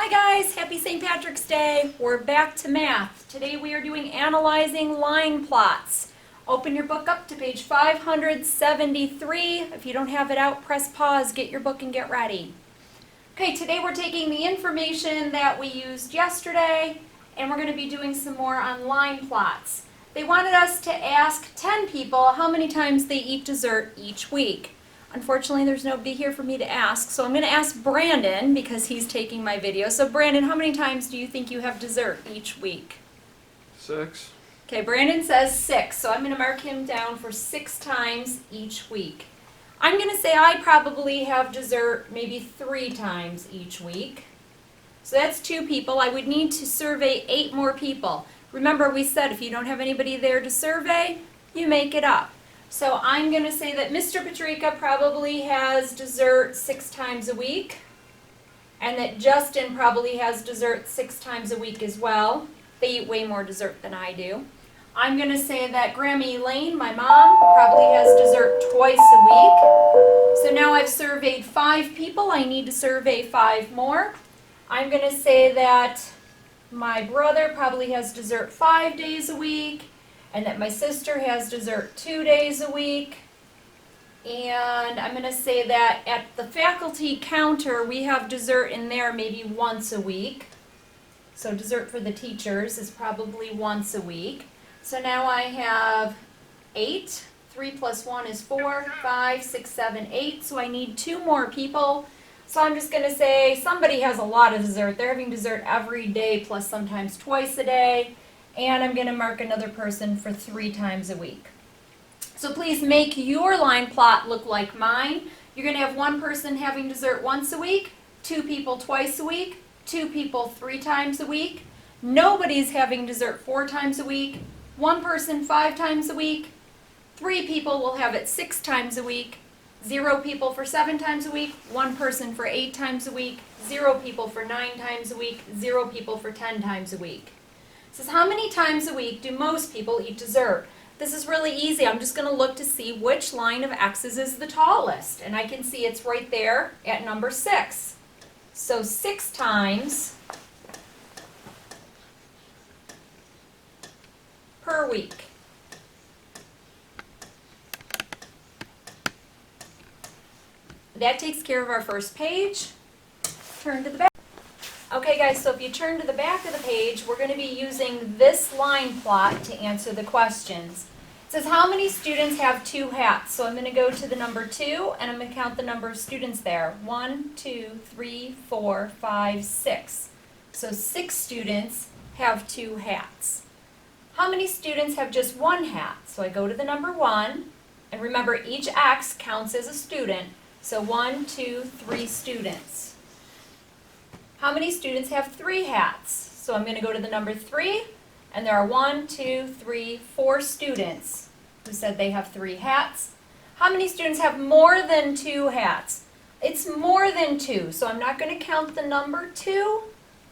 Hi guys, happy St. Patrick's Day. We're back to math. Today we are doing analyzing line plots. Open your book up to page 573. If you don't have it out, press pause, get your book and get ready. Okay, today we're taking the information that we used yesterday and we're going to be doing some more on line plots. They wanted us to ask 10 people how many times they eat dessert each week. Unfortunately, there's nobody here for me to ask, so I'm going to ask Brandon because he's taking my video. So Brandon, how many times do you think you have dessert each week? 6. Okay, Brandon says 6, so I'm going to mark him down for 6 times each week. I'm going to say I probably have dessert maybe 3 times each week. So that's 2 people. I would need to survey 8 more people. Remember, we said if you don't have anybody there to survey, you make it up. So I'm going to say that Mr. Patrica probably has dessert 6 times a week, and that Justin probably has dessert 6 times a week as well. They eat way more dessert than I do. I'm going to say that Grammy Elaine, my mom, probably has dessert twice a week. So now I've surveyed 5 people. I need to survey 5 more. I'm going to say that my brother probably has dessert 5 days a week, and that my sister has dessert 2 days a week. And I'm going to say that at the faculty counter, we have dessert in there maybe once a week. So dessert for the teachers is probably once a week. So now I have 8. 3 plus 1 is 4, 5, 6, 7, 8. So I need 2 more people. So I'm just going to say somebody has a lot of dessert. They're having dessert every day plus sometimes twice a day. And I'm going to mark another person for 3 times a week. So please make your line plot look like mine. You're going to have 1 person having dessert once a week, 2 people twice a week, 2 people 3 times a week. Nobody's having dessert 4 times a week, 1 person 5 times a week, 3 people will have it 6 times a week, 0 people for 7 times a week, 1 person for 8 times a week, 0 people for 9 times a week, 0 people for 10 times a week. It says, how many times a week do most people eat dessert? This is really easy. I'm just going to look to see which line of X's is the tallest. And I can see it's right there at number 6. So 6 times per week. That takes care of our first page. Turn to the back. Okay guys, so if you turn to the back of the page, we're going to be using this line plot to answer the questions. It says how many students have 2 hats? So I'm going to go to the number 2 and I'm going to count the number of students there. 1, 2, 3, 4, 5, 6. So 6 students have 2 hats. How many students have just 1 hat? So I go to the number 1, and remember each X counts as a student. So 1, 2, 3 students. How many students have 3 hats? So I'm going to go to the number 3, and there are 1, 2, 3, 4 students who said they have 3 hats. How many students have more than 2 hats? It's more than 2, so I'm not going to count the number 2.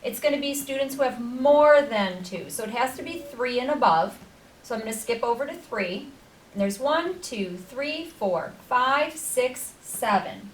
It's going to be students who have more than 2, so it has to be 3 and above. So I'm going to skip over to 3, and there's 1, 2, 3, 4, 5, 6, 7.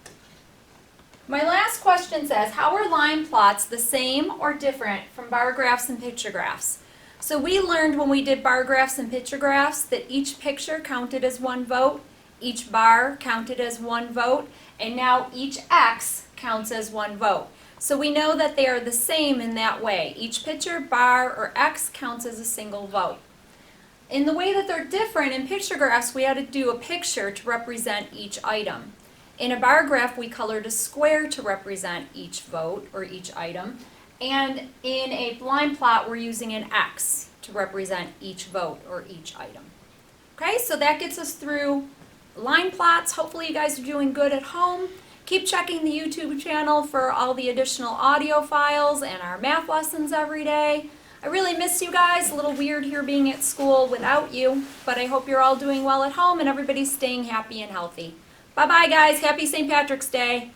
My last question says, how are line plots the same or different from bar graphs and picture graphs? So we learned when we did bar graphs and picture graphs that each picture counted as 1 vote, each bar counted as 1 vote, and now each X counts as 1 vote. So we know that they are the same in that way. Each picture, bar, or X counts as a single vote. In the way that they're different, in picture graphs we had to do a picture to represent each item. In a bar graph, we colored a square to represent each vote or each item. And in a line plot, we're using an X to represent each vote or each item. Okay, so that gets us through line plots. Hopefully you guys are doing good at home. Keep checking the YouTube channel for all the additional audio files and our math lessons every day. I really miss you guys. A little weird here being at school without you, but I hope you're all doing well at home and everybody's staying happy and healthy. Bye-bye, guys. Happy St. Patrick's Day.